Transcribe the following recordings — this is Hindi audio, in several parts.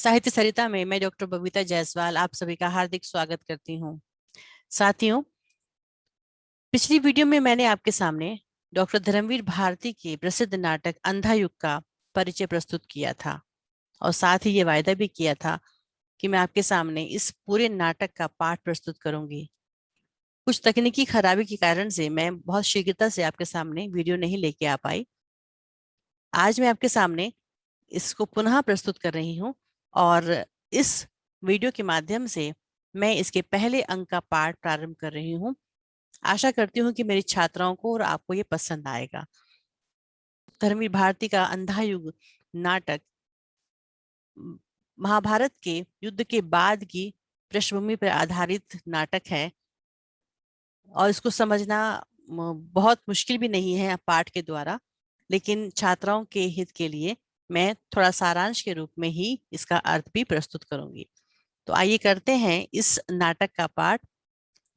साहित्य सरिता में मैं डॉक्टर बबीता जायसवाल आप सभी का हार्दिक स्वागत करती हूँ। साथियों, पिछली वीडियो में मैंने आपके सामने डॉक्टर धर्मवीर भारती के प्रसिद्ध नाटक अंधा युग का परिचय प्रस्तुत किया था और साथ ही ये वायदा भी किया था कि मैं आपके सामने इस पूरे नाटक का पाठ प्रस्तुत करूंगी। कुछ तकनीकी खराबी के कारण से मैं बहुत शीघ्रता से आपके सामने वीडियो नहीं लेके आ पाई। आज मैं आपके सामने इसको पुनः प्रस्तुत कर रही हूँ और इस वीडियो के माध्यम से मैं इसके पहले अंक का पाठ प्रारंभ कर रही हूँ। आशा करती हूँ कि मेरी छात्राओं को और आपको ये पसंद आएगा। धर्मवीर भारती का अंधा युग नाटक महाभारत के युद्ध के बाद की पृष्ठभूमि पर आधारित नाटक है और इसको समझना बहुत मुश्किल भी नहीं है पाठ के द्वारा, लेकिन छात्राओं के हित के लिए मैं थोड़ा सारांश के रूप में ही इसका अर्थ भी प्रस्तुत करूंगी। तो आइए करते हैं इस नाटक का पाठ।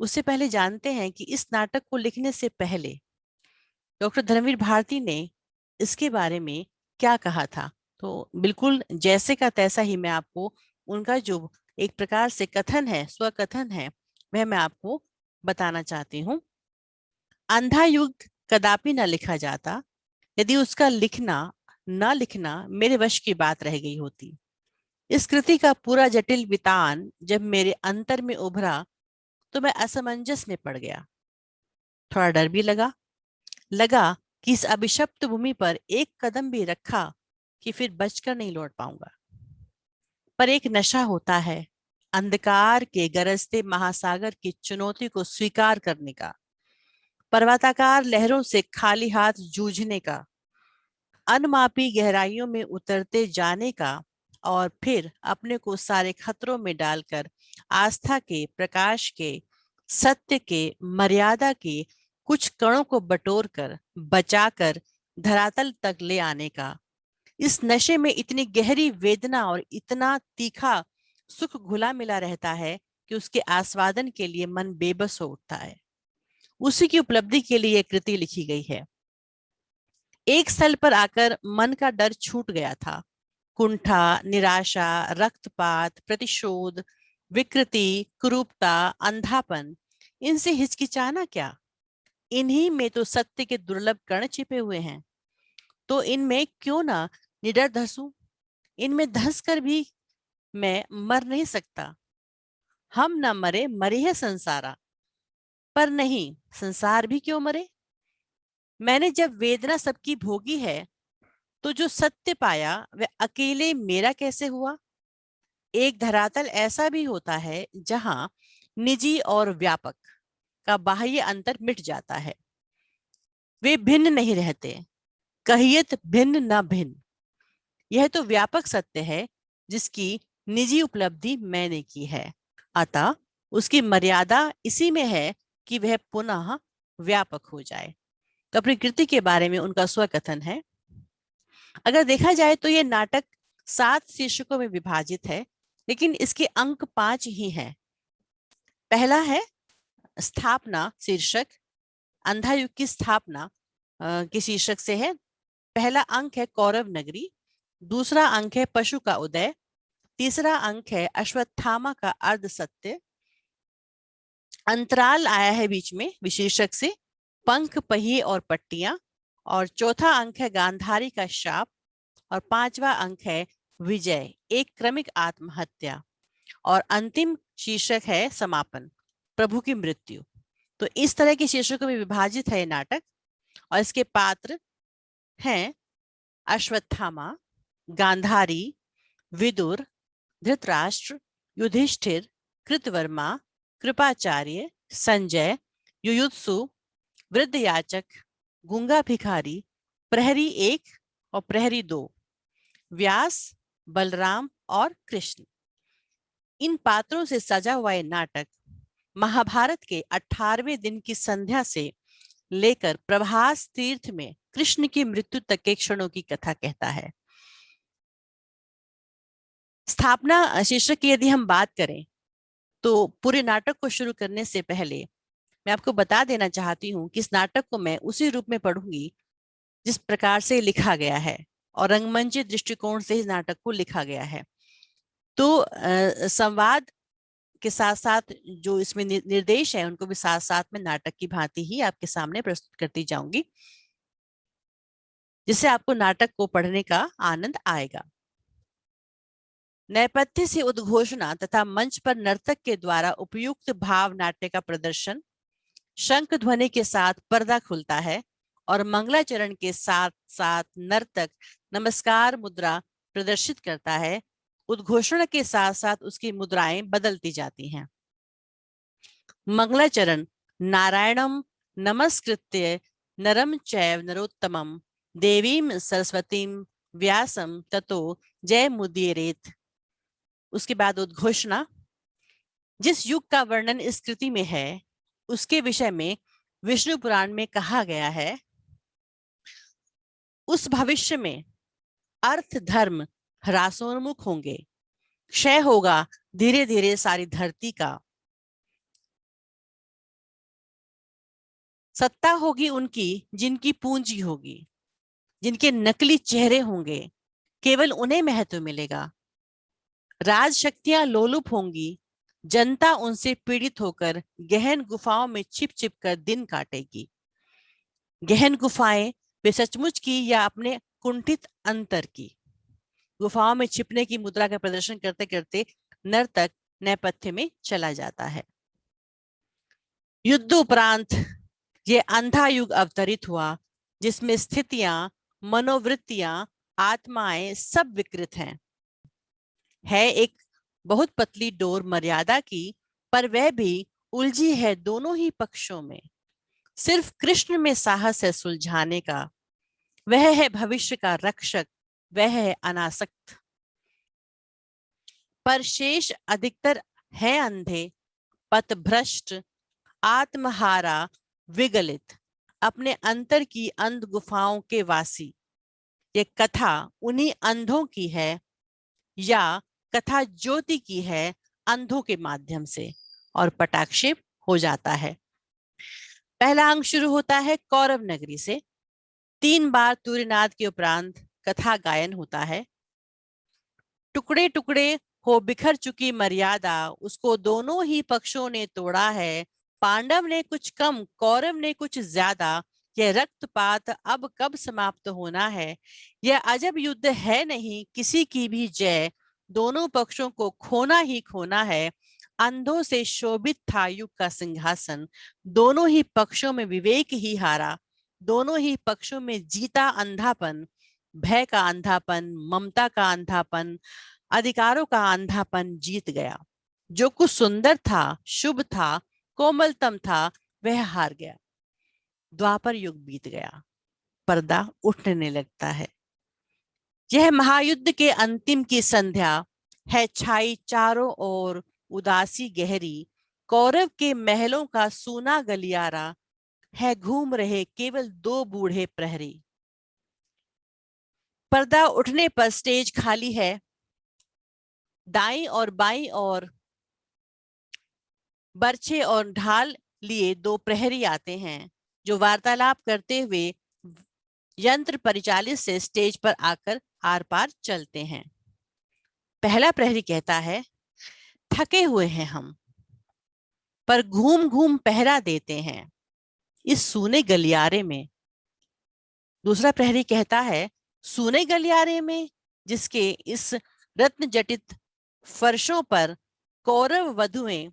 उससे पहले जानते हैं कि इस नाटक को लिखने से पहले डॉक्टर धर्मवीर भारती ने इसके बारे में क्या कहा था। तो बिल्कुल जैसे का तैसा ही मैं आपको उनका जो एक प्रकार से कथन है, स्वकथन है, वह मैं आपको बताना चाहती हूँ। अंधा युग कदापि न लिखा जाता यदि उसका लिखना मेरे वश की बात रह गई होती। इस कृति का पूरा जटिल वितान जब मेरे अंतर में उभरा तो मैं असमंजस में पड़ गया। थोड़ा डर भी लगा कि इस अभिशप्त भूमि पर एक कदम भी रखा कि फिर बचकर नहीं लौट पाऊंगा। पर एक नशा होता है अंधकार के गरजते महासागर की चुनौती को स्वीकार करने का, पर्वताकार लहरों से खाली हाथ जूझने का, अनमापी गहराइयों में उतरते जाने का और फिर अपने को सारे खतरों में डालकर आस्था के, प्रकाश के, सत्य के, मर्यादा के कुछ कणों को बटोर कर बचाकर धरातल तक ले आने का। इस नशे में इतनी गहरी वेदना और इतना तीखा सुख घुला मिला रहता है कि उसके आस्वादन के लिए मन बेबस हो उठता है। उसी की उपलब्धि के लिए यह कृति लिखी गई है। एक स्थल पर आकर मन का डर छूट गया था। कुंठा, निराशा, रक्तपात, प्रतिशोध, विकृति, कुरूपता, अंधापन, इनसे हिचकिचाना क्या? इन्हीं में तो सत्य के दुर्लभ कण छिपे हुए हैं। तो इनमें क्यों ना निडर धंसूं? इनमें धंस कर भी मैं मर नहीं सकता। हम न मरे, मरे है संसारा। पर नहीं, संसार भी क्यों मरे? मैंने जब वेदना सबकी भोगी है तो जो सत्य पाया वह अकेले मेरा कैसे हुआ? एक धरातल ऐसा भी होता है जहां निजी और व्यापक का बाह्य अंतर मिट जाता है। वे भिन्न नहीं रहते, कहियत भिन्न न भिन्न। यह तो व्यापक सत्य है जिसकी निजी उपलब्धि मैंने की है। अतः उसकी मर्यादा इसी में है कि वह पुनः व्यापक हो जाए। तो अपनी कृति के बारे में उनका स्वकथन है। अगर देखा जाए तो यह नाटक 7 शीर्षकों में विभाजित है, लेकिन इसके अंक 5 ही हैं। पहला है स्थापना शीर्षक। अंधा युग की स्थापना के शीर्षक से है। पहला अंक है कौरव नगरी, दूसरा अंक है पशु का उदय, तीसरा अंक है अश्वत्थामा का अर्ध सत्य। अंतराल आया है बीच में विशेषक से पंख, पहिए और पट्टियां। और चौथा अंक है गांधारी का शाप और पांचवा अंक है विजय, एक क्रमिक आत्महत्या। और अंतिम शीर्षक है समापन, प्रभु की मृत्यु। तो इस तरह के शीर्षकों में विभाजित है नाटक। और इसके पात्र हैं अश्वत्थामा, गांधारी, विदुर, धृतराष्ट्र, युधिष्ठिर, कृतवर्मा, कृपाचार्य, संजय, युयुत्सु, वृद्ध याचक, गूंगा भिखारी, प्रहरी 1 और प्रहरी 2, व्यास, बलराम और कृष्ण। इन पात्रों से सजा हुआ यह नाटक महाभारत के 18वें दिन की संध्या से लेकर प्रभास तीर्थ में कृष्ण की मृत्यु तक के क्षणों की कथा कहता है। स्थापना शीर्षक की यदि हम बात करें तो पूरे नाटक को शुरू करने से पहले मैं आपको बता देना चाहती हूँ कि इस नाटक को मैं उसी रूप में पढ़ूंगी जिस प्रकार से लिखा गया है और रंगमंच दृष्टिकोण से इस नाटक को लिखा गया है। तो संवाद के साथ साथ जो इसमें निर्देश है उनको भी साथ साथ में नाटक की भांति ही आपके सामने प्रस्तुत करती जाऊंगी, जिससे आपको नाटक को पढ़ने का आनंद आएगा। नेपथ्य से उद्घोषणा तथा मंच पर नर्तक के द्वारा उपयुक्त भाव नाट्य का प्रदर्शन। शंख ध्वनि के साथ पर्दा खुलता है और मंगलाचरण के साथ साथ नर्तक नमस्कार मुद्रा प्रदर्शित करता है। उद्घोषणा के साथ साथ उसकी मुद्राएं बदलती जाती हैं। मंगलाचरण नारायणम नमस्कृत्य नरम चैव नरोत्तमम देवीम सरस्वतीम व्यासम ततो जय मुदीरेत। उसके बाद उद्घोषणा। जिस युग का वर्णन इस कृति में है उसके विषय में विष्णु पुराण में कहा गया है। उस भविष्य में अर्थ धर्म ह्रासोन्मुख होंगे, क्षय होगा धीरे धीरे सारी धरती का। सत्ता होगी उनकी जिनकी पूंजी होगी, जिनके नकली चेहरे होंगे, केवल उन्हें महत्व मिलेगा। राज शक्तियां लोलुप होंगी, जनता उनसे पीड़ित होकर गहन गुफाओं में छिप छिप कर दिन काटेगी। गहन गुफाएं वे सचमुच की या अपने कुंठित अंतर की। गुफाओं में छिपने की मुद्रा का प्रदर्शन करते करते नर्तक नेपथ्य में चला जाता है। युद्ध उपरांत ये अंधा युग अवतरित हुआ जिसमें स्थितियां, मनोवृत्तियां, आत्माएं सब विकृत हैं। है एक बहुत पतली डोर मर्यादा की, पर वह भी उलझी है दोनों ही पक्षों में। सिर्फ कृष्ण में साहस है सुलझाने का। वह है भविष्य का रक्षक, वह है अनासक्त। पर शेष अधिकतर है अंधे, पथभ्रष्ट, आत्महारा, विगलित, अपने अंतर की अंध गुफाओं के वासी। ये कथा उन्हीं अंधों की है या कथा ज्योति की है अंधों के माध्यम से। और पटाक्षेप हो जाता है। पहला अंक शुरू होता है कौरव नगरी से। 3 बार तुरीनाद के उपरांत कथा गायन होता है। टुकड़े टुकड़े हो बिखर चुकी मर्यादा, उसको दोनों ही पक्षों ने तोड़ा है। पांडव ने कुछ कम, कौरव ने कुछ ज्यादा। यह रक्तपात अब कब समाप्त होना है? यह अजब युद्ध है नहीं किसी की भी जय। दोनों पक्षों को खोना ही खोना है। अंधों से शोभित था युग का सिंहासन। दोनों ही पक्षों में विवेक ही हारा। दोनों ही पक्षों में जीता अंधापन। भय का अंधापन, ममता का अंधापन, अधिकारों का अंधापन जीत गया। जो कुछ सुंदर था, शुभ था, कोमलतम था, वह हार गया। द्वापर युग बीत गया, पर्दा उठने लगता है। यह महायुद्ध के अंतिम की संध्या है, छाई चारों ओर उदासी गहरी। कौरव के महलों का सूना गलियारा है, घूम रहे केवल 2 बूढ़े प्रहरी। पर्दा उठने पर स्टेज खाली है। दाईं और बाईं और बर्छे और ढाल लिए 2 प्रहरी आते हैं, जो वार्तालाप करते हुए यंत्र परिचालित से स्टेज पर आकर आर पार चलते हैं। पहला प्रहरी कहता है, थके हुए हैं हम, पर घूम घूम पहरा देते हैं इस सूने गलियारे में। दूसरा प्रहरी कहता है, सूने गलियारे में, जिसके इस रत्न जटित फर्शों पर कौरव वधुएं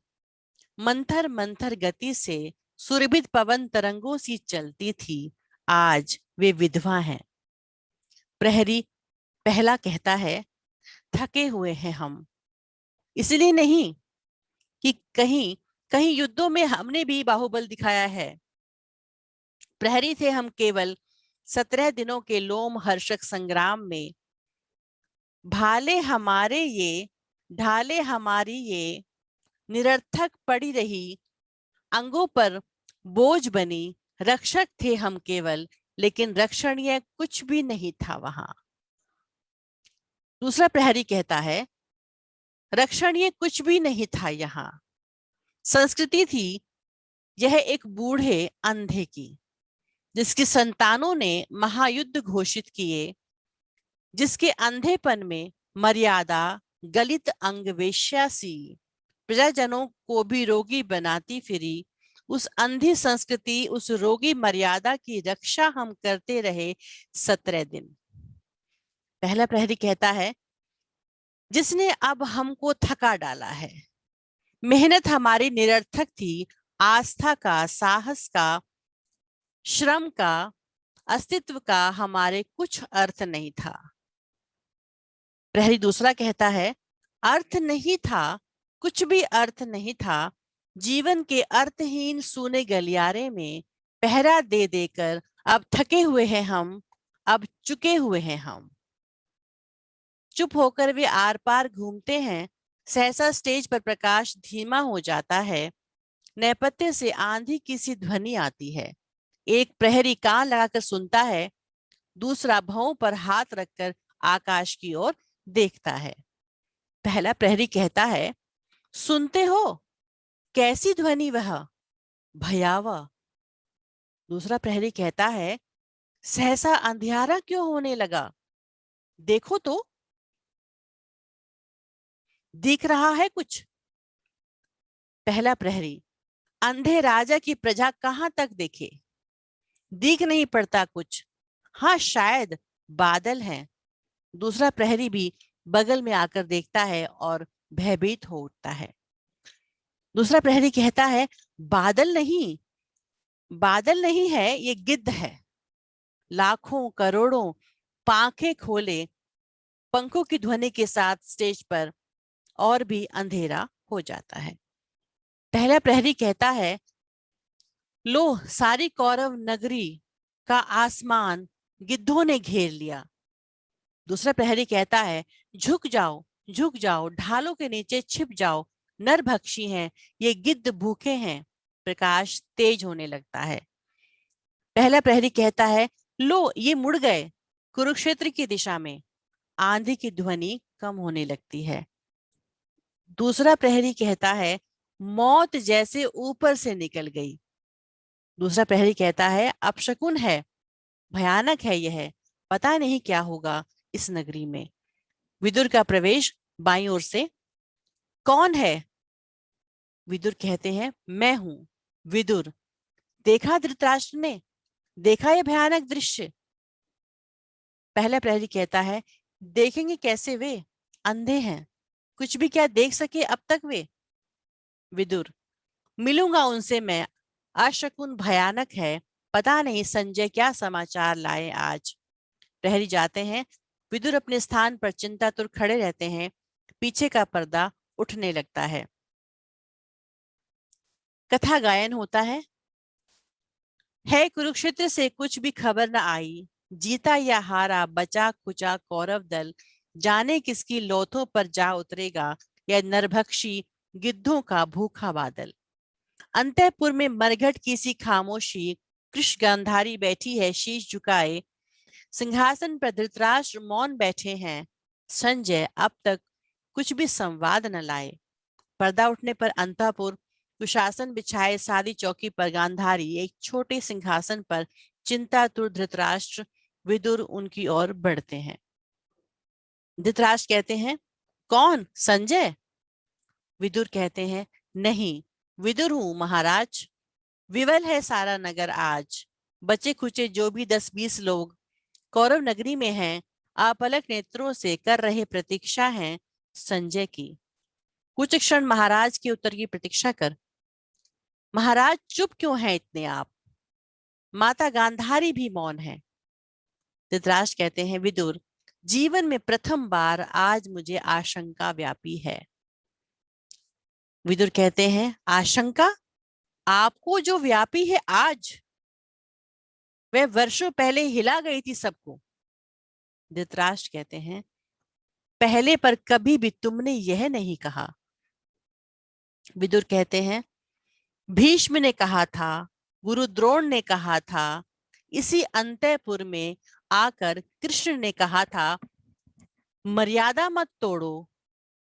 मंथर मंथर गति से सुरभित पवन तरंगों सी चलती थी, आज वे विधवा हैं। प्रहरी पहला कहता है, थके हुए हैं हम, इसलिए नहीं कि कहीं कहीं युद्धों में हमने भी बाहुबल दिखाया है। प्रहरी थे हम केवल 17 दिनों के लोम हर्षक संग्राम में। भाले हमारे ये, ढाले हमारी ये, निरर्थक पड़ी रही अंगों पर बोझ बनी। रक्षक थे हम केवल, लेकिन रक्षणीय कुछ भी नहीं था वहां। दूसरा प्रहरी कहता है, रक्षणीय कुछ भी नहीं था यहाँ। संस्कृति थी यह एक बूढ़े अंधे की, जिसकी संतानों ने महायुद्ध घोषित किए, जिसके अंधेपन में मर्यादा, गलित अंग वेश्या सी, प्रजाजनों को भी रोगी बनाती फिरी। उस अंधी संस्कृति, उस रोगी मर्यादा की रक्षा हम करते रहे 17 दिन। पहला प्रहरी कहता है, जिसने अब हमको थका डाला है। मेहनत हमारी निरर्थक थी, आस्था का, साहस का, श्रम का, अस्तित्व का हमारे कुछ अर्थ नहीं था। प्रहरी दूसरा कहता है, अर्थ नहीं था, कुछ भी अर्थ नहीं था। जीवन के अर्थहीन सूने गलियारे में पहरा दे देकर अब थके हुए हैं हम, अब चुके हुए हैं हम। चुप होकर वे आर पार घूमते हैं। सहसा स्टेज पर प्रकाश धीमा हो जाता है। नेपथ्य से आंधी की सी ध्वनि आती है। एक प्रहरी कान लगाकर सुनता है, दूसरा भौं पर हाथ रखकर आकाश की ओर देखता है। पहला प्रहरी कहता है, सुनते हो? कैसी ध्वनि वह, भयावह। दूसरा प्रहरी कहता है, सहसा अंधियारा क्यों होने लगा? देखो तो, दिख रहा है कुछ? पहला प्रहरी, अंधे राजा की प्रजा कहां तक देखे, दिख नहीं पड़ता कुछ। हाँ, शायद बादल हैं। दूसरा प्रहरी भी बगल में आकर देखता है और भयभीत हो उठता है। दूसरा प्रहरी कहता है, बादल नहीं, बादल नहीं है, ये गिद्ध है। लाखों करोड़ों पांखें खोले, पंखों की ध्वनि के साथ स्टेज पर और भी अंधेरा हो जाता है। पहला प्रहरी कहता है, लो, सारी कौरव नगरी का आसमान गिद्धों ने घेर लिया। दूसरा प्रहरी कहता है, झुक जाओ, झुक जाओ, ढालों के नीचे छिप जाओ। नरभक्षी हैं, ये गिद्ध भूखे हैं। प्रकाश तेज होने लगता है। पहला प्रहरी कहता है, लो, ये मुड़ गए कुरुक्षेत्र की दिशा में। आंधी की ध्वनि कम होने लगती है। दूसरा प्रहरी कहता है, मौत जैसे ऊपर से निकल गई। दूसरा प्रहरी कहता है, अपशकुन है, भयानक है यह, पता नहीं क्या होगा इस नगरी में। विदुर का प्रवेश बाईं ओर से। कौन है? विदुर कहते हैं, मैं हूं, विदुर। देखा धृतराष्ट्र ने, देखा यह भयानक दृश्य? पहला प्रहरी कहता है, देखेंगे कैसे, वे अंधे हैं, कुछ भी क्या देख सके अब तक वे? विदुर, मिलूंगा उनसे मैं, अशकुन भयानक है, पता नहीं संजय क्या समाचार लाए आज। प्रहरी जाते हैं। विदुर अपने स्थान पर चिंतातुर खड़े रहते हैं। पीछे का पर्दा उठने लगता है। कथा गायन होता है कुरुक्षेत्र से कुछ भी खबर न आई, जीता या हारा, बचा खुचा कौरव दल, जाने किसकी लोथों पर जा उतरेगा यह नरभक्षी गिद्धों का भूखा बादल। अंतःपुर में मरघट की सी खामोशी, कृष्ण गांधारी बैठी है शीश झुकाए। सिंहासन पर धृतराष्ट्र मौन बैठे हैं। संजय अब तक कुछ भी संवाद न लाए। पर्दा उठने पर अंतःपुर, कुशासन बिछाए सादी चौकी पर गांधारी एक छोटे सिंहासन पर, चिंतातुर धृतराष्ट्र, विदुर उनकी ओर बढ़ते हैं। धृतराष्ट्र कहते हैं, कौन, संजय? विदुर कहते हैं, नहीं, विदुर हूं महाराज। विवल है सारा नगर आज। बचे खुचे जो भी 10-20 लोग कौरव नगरी में हैं, आपलक नेत्रों से कर रहे प्रतीक्षा हैं संजय की। कुछ क्षण महाराज के उत्तर की प्रतीक्षा कर। महाराज चुप क्यों हैं इतने आप? माता गांधारी भी मौन है। धृतराष्ट्र कहते हैं, विदुर, जीवन में प्रथम बार आज मुझे आशंका व्यापी है। विदुर कहते हैं, आशंका? आपको जो व्यापी है आज, वह वर्षों पहले हिला गई थी सबको। धृतराष्ट्र कहते हैं, पहले पर कभी भी तुमने यह नहीं कहा। विदुर कहते हैं, भीष्म ने कहा था, गुरु द्रोण ने कहा था, इसी अंतःपुर में आकर कृष्ण ने कहा था, मर्यादा मत तोड़ो,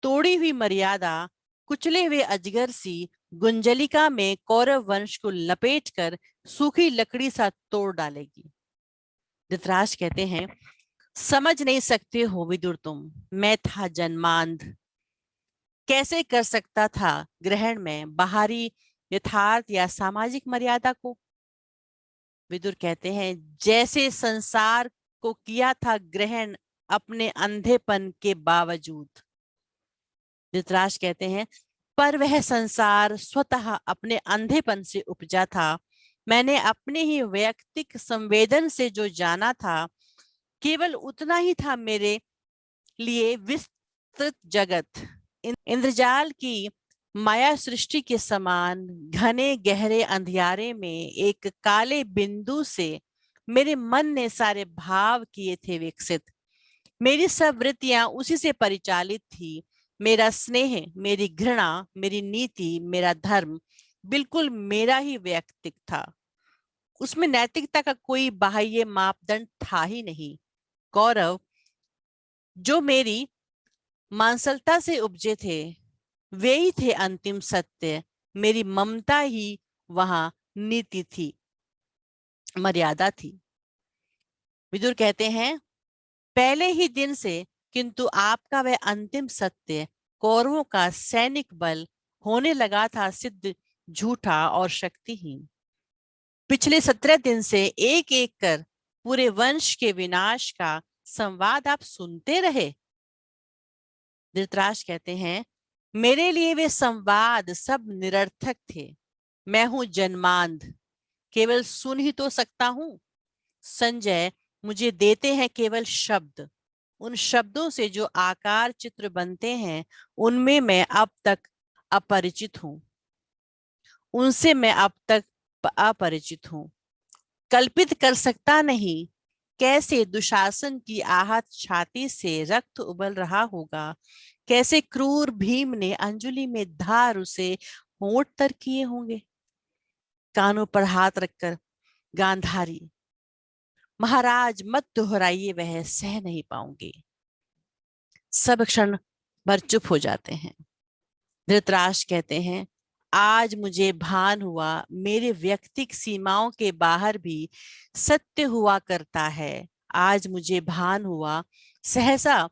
तोड़ी हुई मर्यादा कुचले हुए अजगर सी गुंजलिका में कौरव वंश को लपेटकर सूखी लकड़ी सा तोड़ डालेगी। धृतराष्ट्र कहते हैं, समझ नहीं सकते हो विदुर तुम, मैं था जन्मांध, कैसे कर सकता था ग्रहण में बाहरी यथार्थ या सामाजिक मर्यादा को? विदुर कहते हैं, जैसे संसार को किया था ग्रहण अपने अंधेपन के बावजूद। धृतराष्ट्र कहते हैं, पर वह संसार स्वतः अपने अंधेपन से उपजा था। मैंने अपने ही वैयक्तिक संवेदन से जो जाना था, केवल उतना ही था मेरे लिए विस्तृत जगत। इंद्रजाल की माया सृष्टि के समान घने गहरे अंधियारे में एक काले बिंदु से मेरे मन ने सारे भाव किए थे विकसित। मेरी सब वृत्तियां उसी से परिचालित थी। मेरा स्नेह, मेरी घृणा, मेरी नीति, मेरा धर्म बिल्कुल मेरा ही वैयक्तिक था। उसमें नैतिकता का कोई बाह्य मापदंड था ही नहीं। कौरव जो मेरी मांसलता से उपजे थे, वे ही थे अंतिम सत्य। मेरी ममता ही वहां नीति थी, मर्यादा थी। विदुर कहते हैं, पहले ही दिन से किंतु आपका वह अंतिम सत्य कौरवों का सैनिक बल होने लगा था सिद्ध, झूठा और शक्तिहीन। पिछले 17 दिन से एक एक कर पूरे वंश के विनाश का संवाद आप सुनते रहे। धृतराष्ट्र कहते हैं, मेरे लिए वे संवाद सब निरर्थक थे। मैं हूं जन्मांध, केवल सुन ही तो सकता हूं। संजय मुझे देते हैं केवल शब्द। उन शब्दों से जो आकार चित्र बनते हैं, उनमें मैं अब तक अपरिचित हूं। उनसे मैं अब तक अपरिचित हूं। कल्पित कर सकता नहीं कैसे दुशासन की आहत छाती से रक्त उबल रहा होगा, कैसे क्रूर भीम ने अंजलि में धार उसे होंठ तर किए होंगे। कानों पर हाथ रखकर गांधारी, महाराज मत दोहराइए, वह सह नहीं पाऊंगी। सब क्षण भर चुप हो जाते हैं। धृतराष्ट्र कहते हैं, आज मुझे भान हुआ मेरे व्यक्तिक सीमाओं के बाहर भी सत्य हुआ करता है। आज मुझे भान हुआ सहसा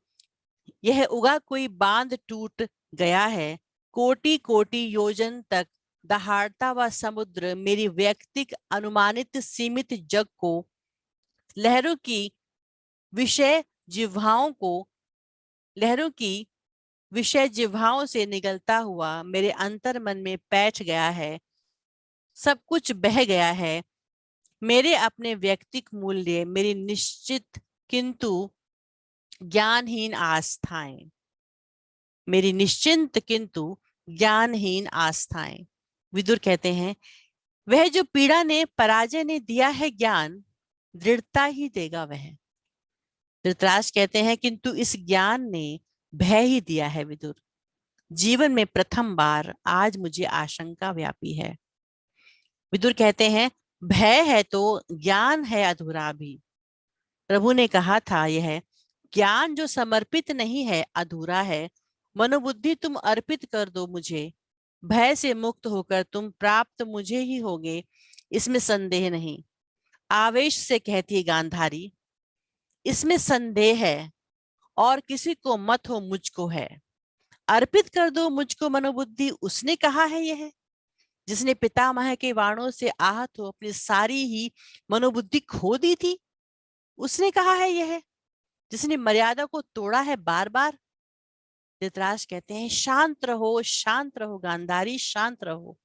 यह उगा कोई बांध टूट गया है। कोटि कोटि योजन तक दहाड़ता हुआ समुद्र मेरी व्यक्तिक अनुमानित सीमित जग को लहरों की विषय जिह्वाओं को लहरों की विषय जिह्वाओं से निगलता हुआ मेरे अंतर मन में बैठ गया है। सब कुछ बह गया है। मेरे अपने व्यक्तिक मूल्य, मेरी निश्चित किंतु ज्ञानहीन आस्थाएं, मेरी निश्चिंत किंतु ज्ञानहीन आस्थाएं। विदुर कहते हैं, वह जो पीड़ा ने पराजय ने दिया है ज्ञान, दृढ़ता ही देगा वह। धृतराष्ट्र कहते हैं, किंतु इस ज्ञान ने भय ही दिया है विदुर। जीवन में प्रथम बार आज मुझे आशंका व्यापी है। विदुर कहते हैं, भय है तो ज्ञान है अधूरा भी। प्रभु ने कहा था, यह ज्ञान जो समर्पित नहीं है अधूरा है। मनोबुद्धि तुम अर्पित कर दो मुझे, भय से मुक्त होकर तुम प्राप्त मुझे ही होगे, इसमें संदेह नहीं। आवेश से कहती है गांधारी, इसमें संदेह है और किसी को मत हो, मुझको है। अर्पित कर दो मुझको मनोबुद्धि, उसने कहा है यह, जिसने पितामह के वाणों से आहत हो अपनी सारी ही मनोबुद्धि खो दी थी। उसने कहा है यह, जिसने मर्यादा को तोड़ा है बार बार। धृतराष्ट्र कहते हैं, शांत रहो गांधारी, शांत रहो।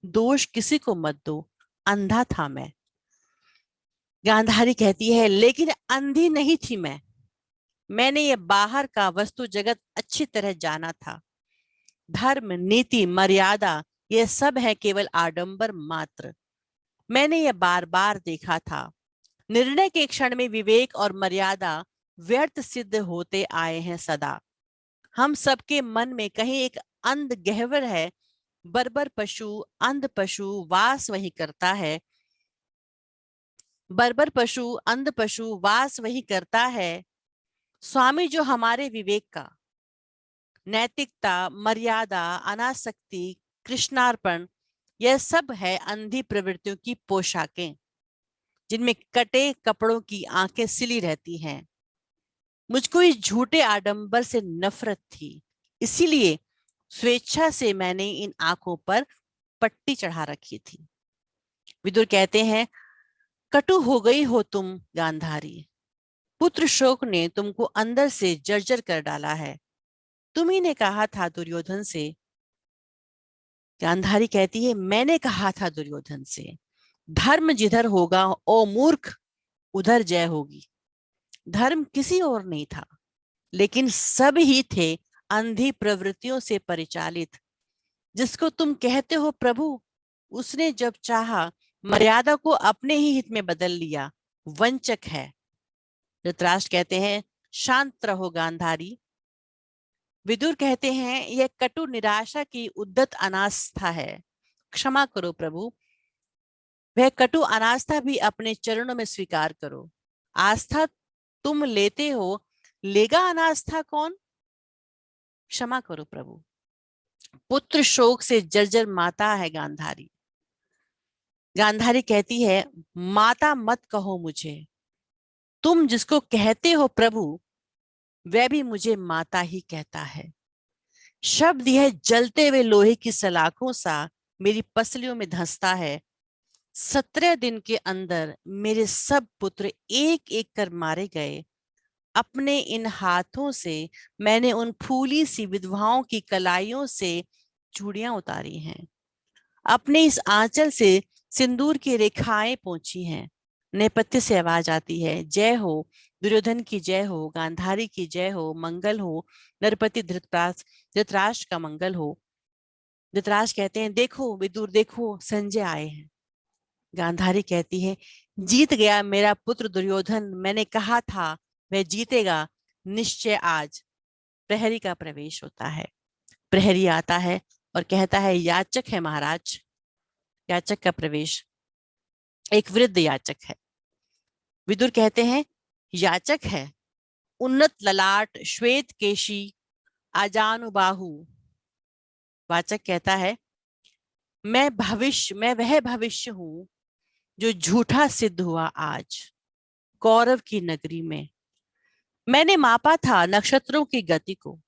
दोष किसी को मत दो, अंधा था मैं। गांधारी कहती है, लेकिन अंधी नहीं थी मैं। मैंने ये बाहर का वस्तु जगत अच्छी तरह जाना था। धर्म, नीति, मर्यादा, ये सब है केवल आडंबर मात्र। मैंने ये बार बार देखा था। निर्णय के क्षण में विवेक और मर्यादा व्यर्थ सिद्ध होते आए हैं सदा। हम सबके मन में कहीं एक अंध गहवर है। बर्बर पशु, अंध पशु वास वही करता है। बर्बर पशु, अंध पशु वास वही करता है। स्वामी जो हमारे विवेक का, नैतिकता, मर्यादा, अनासक्ति, कृष्णार्पण, यह सब है अंधी प्रवृत्तियों की पोशाकें, जिनमें कटे कपड़ों की आंखें सिली रहती हैं। मुझको इस झूठे आडंबर से नफरत थी, इसीलिए स्वेच्छा से मैंने इन आंखों पर पट्टी चढ़ा रखी थी। विदुर कहते हैं, कटु हो गई हो तुम गांधारी, पुत्र शोक ने तुमको अंदर से जर्जर कर डाला है। तुम्ही ने कहा था दुर्योधन से, गांधारी कहती है, मैंने कहा था दुर्योधन से, धर्म जिधर होगा ओ मूर्ख उधर जय होगी। धर्म किसी और नहीं था, लेकिन सब ही थे अंधी प्रवृत्तियों से परिचालित। जिसको तुम कहते हो प्रभु, उसने जब चाहा मर्यादा को अपने ही हित में बदल लिया, वंचक है। धृतराष्ट्र कहते हैं, शांत रहो गांधारी। विदुर कहते हैं, यह कटु निराशा की उद्दत अनास्था है, क्षमा करो प्रभु। वह कटु अनास्था भी अपने चरणों में स्वीकार करो। आस्था तुम लेते हो, लेगा अनास्था कौन? क्षमा करो प्रभु। पुत्र शोक से जर्जर माता है गांधारी। गांधारी कहती है, माता मत कहो मुझे, तुम जिसको कहते हो प्रभु, वह भी मुझे माता ही कहता है। शब्द यह जलते हुए लोहे की सलाखों सा मेरी पसलियों में धंसता है। 17 दिन के अंदर मेरे सब पुत्र एक एक कर मारे गए। अपने इन हाथों से मैंने उन फूली सी विधवाओं की कलाइयों से चूड़ियां उतारी हैं। अपने इस आंचल से सिंदूर की रेखाएं पोंछी हैं। नेपथ्य से आवाज आती है, जय हो दुर्योधन की जय हो, गांधारी की जय हो, मंगल हो नरपति धृतराष्ट्र का मंगल हो। धृतराष्ट्र कहते हैं, देखो विदुर देखो, संजय आए हैं। गांधारी कहती है, जीत गया मेरा पुत्र दुर्योधन, मैंने कहा था वह जीतेगा निश्चय। आज प्रहरी का प्रवेश होता है। प्रहरी आता है और कहता है, याचक है महाराज। याचक का प्रवेश, एक वृद्ध याचक है। विदुर कहते हैं, याचक है, उन्नत ललाट, श्वेत केशी, आजानुबाहु। वाचक कहता है, मैं वह भविष्य हूं जो झूठा सिद्ध हुआ आज कौरव की नगरी में। मैंने मापा था नक्षत्रों की गति को,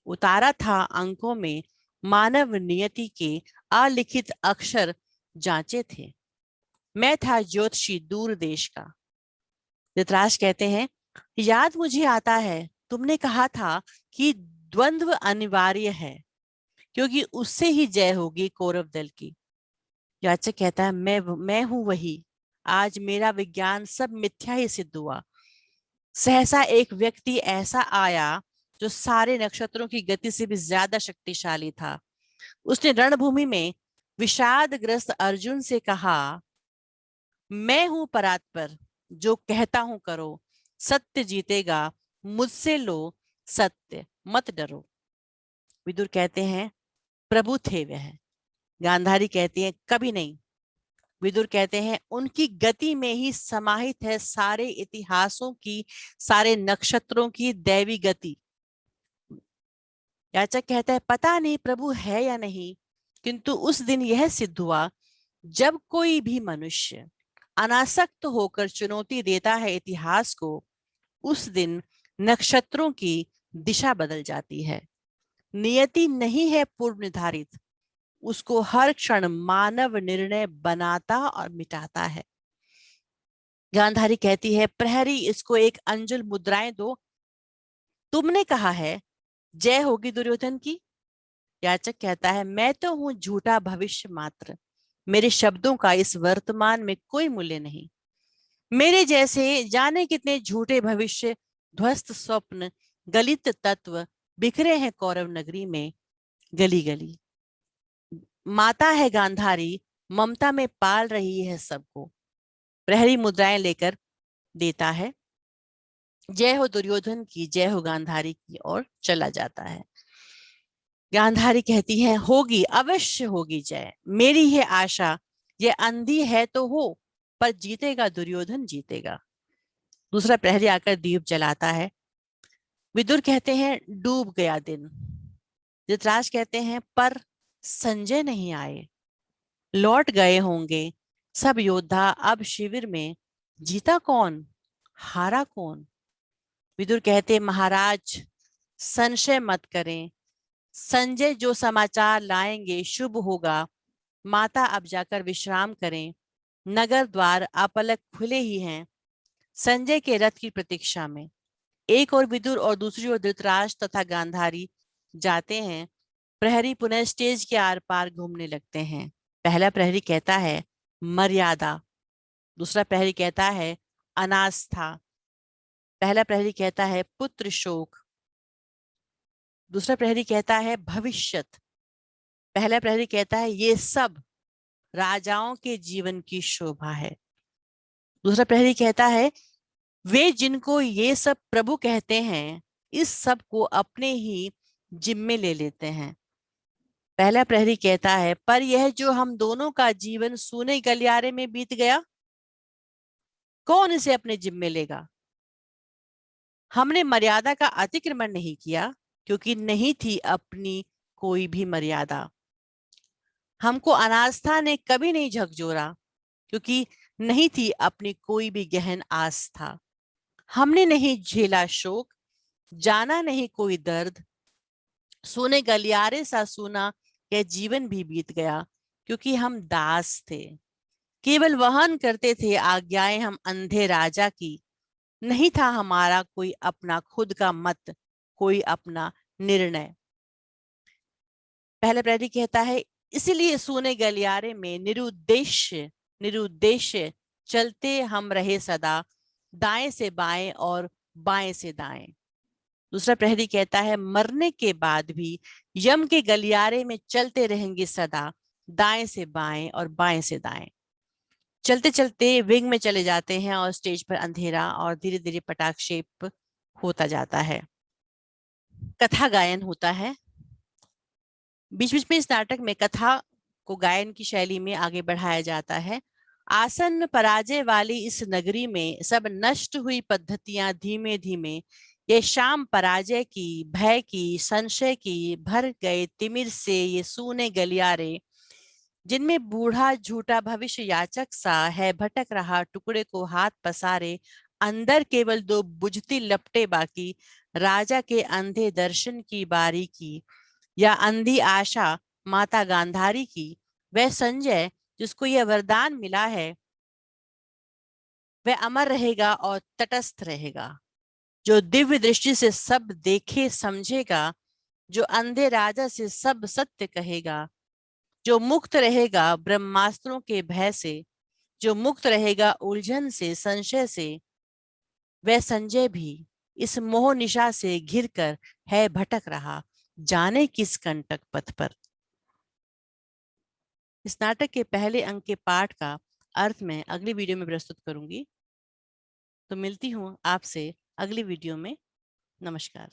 उतारा था अंकों में मानव नियति के अलिखित अक्षर जांचे थे। मैं था ज्योतिषी दूर देश का। धृतराष्ट्र कहते हैं, याद मुझे आता है तुमने कहा था कि द्वंद्व अनिवार्य है, क्योंकि उससे ही जय होगी कौरव दल की। याचक कहता है, मैं हूं वही। आज मेरा विज्ञान सब मिथ्या ही सिद्ध हुआ। सहसा एक व्यक्ति ऐसा आया जो सारे नक्षत्रों की गति से भी ज्यादा शक्तिशाली था। उसने रणभूमि में विषादग्रस्त अर्जुन से कहा, मैं हूं परात्पर, जो कहता हूं करो, सत्य जीतेगा, मुझसे लो सत्य, मत डरो। विदुर कहते हैं, प्रभु थे वह। गांधारी कहती है, कभी नहीं। विदुर कहते हैं, उनकी गति में ही समाहित है सारे इतिहासों की, सारे नक्षत्रों की दैवी गति। याचक कहता है, पता नहीं प्रभु है या नहीं, किंतु उस दिन यह सिद्ध हुआ, जब कोई भी मनुष्य अनासक्त होकर चुनौती देता है इतिहास को, उस दिन नक्षत्रों की दिशा बदल जाती है। नियति नहीं है पूर्व निर्धारित, उसको हर क्षण मानव निर्णय बनाता और मिटाता है। गांधारी कहती है, प्रहरी इसको एक अंजुल मुद्राएं दो। तुमने कहा है जय होगी दुर्योधन की। याचक कहता है, मैं तो हूं झूठा भविष्य मात्र, मेरे शब्दों का इस वर्तमान में कोई मूल्य नहीं। मेरे जैसे जाने कितने झूठे भविष्य, ध्वस्त स्वप्न, गलित तत्व बिखरे हैं कौरव नगरी में गली गली। माता है गांधारी, ममता में पाल रही है सबको। प्रहरी मुद्राएं लेकर देता है, जय हो दुर्योधन की, जय हो गांधारी की, और चला जाता है। गांधारी कहती है, होगी अवश्य होगी जय, मेरी है आशा। ये अंधी है तो हो, पर जीतेगा दुर्योधन, जीतेगा। दूसरा प्रहरी आकर दीप जलाता है। विदुर कहते हैं, डूब गया दिन। धृतराष्ट्र कहते हैं, पर संजय नहीं आए, लौट गए होंगे सब योद्धा अब शिविर में। जीता कौन, हारा कौन? विदुर कहते, महाराज संशय मत करें, संजय जो समाचार लाएंगे शुभ होगा, माता अब जाकर विश्राम करें, नगर द्वार अपलक खुले ही हैं। संजय के रथ की प्रतीक्षा में एक और विदुर और दूसरी ओर धृतराष्ट्र तथा गांधारी जाते हैं। प्रहरी पुनः स्टेज के आर पार घूमने लगते हैं। पहला प्रहरी कहता है मर्यादा, दूसरा प्रहरी कहता है अनास्था, पहला प्रहरी कहता है पुत्र शोक, दूसरा प्रहरी कहता है भविष्यत, पहला प्रहरी कहता है ये सब राजाओं के जीवन की शोभा है, दूसरा प्रहरी कहता है वे जिनको ये सब प्रभु कहते हैं इस सब को अपने ही जिम्मे ले लेते हैं। पहला प्रहरी कहता है पर यह जो हम दोनों का जीवन सूने गलियारे में बीत गया, कौन इसे अपने जिम्मे लेगा। हमने मर्यादा का अतिक्रमण नहीं किया क्योंकि नहीं थी अपनी कोई भी मर्यादा। हमको अनास्था ने कभी नहीं झकझोरा क्योंकि नहीं थी अपनी कोई भी गहन आस्था। हमने नहीं झेला शोक, जाना नहीं कोई दर्द, सोने गलियारे सा सूना यह जीवन भी बीत गया क्योंकि हम दास थे, केवल वहन करते थे आज्ञाएं हम अंधे राजा की। नहीं था हमारा कोई अपना खुद का मत, कोई अपना निर्णय। पहला प्रहरी कहता है इसलिए सोने गलियारे में निरुद्देश्य निरुद्देश्य चलते हम रहे सदा, दाएं से बाएं और बाएं से दाएं। दूसरा प्रहरी कहता है मरने के बाद भी यम के गलियारे में चलते रहेंगे सदा, दाएं से बाएं और बाएं से दाएं। चलते चलते विंग में चले जाते हैं और स्टेज पर अंधेरा और धीरे धीरे पटाक्षेप होता जाता है। कथा गायन होता है। बीच बीच में इस नाटक में कथा को गायन की शैली में आगे बढ़ाया जाता है। आसन पराजय वाली इस नगरी में सब नष्ट हुई पद्धतियां धीमे धीमे, ये शाम पराजय की, भय की, संशय की, भर गए तिमिर से ये सूने गलियारे, जिनमें बूढ़ा झूठा भविष्य याचक सा है भटक रहा टुकड़े को हाथ पसारे, अंदर केवल दो बुझती लपटे बाकी, राजा के अंधे दर्शन की बारी की या अंधी आशा माता गांधारी की। वह संजय जिसको यह वरदान मिला है वह अमर रहेगा और तटस्थ रहेगा, जो दिव्य दृष्टि से सब देखे समझेगा, जो अंधे राजा से सब सत्य कहेगा, जो मुक्त रहेगा ब्रह्मास्त्रों के भय से, जो मुक्त रहेगा उलझन से संशय से, वह संजय भी इस मोह निशा से घिर कर है भटक रहा, जाने किस कंटक पथ पर। इस नाटक के पहले अंक के पाठ का अर्थ मैं अगली वीडियो में प्रस्तुत करूंगी। तो मिलती हूँ आपसे अगली वीडियो में। नमस्कार।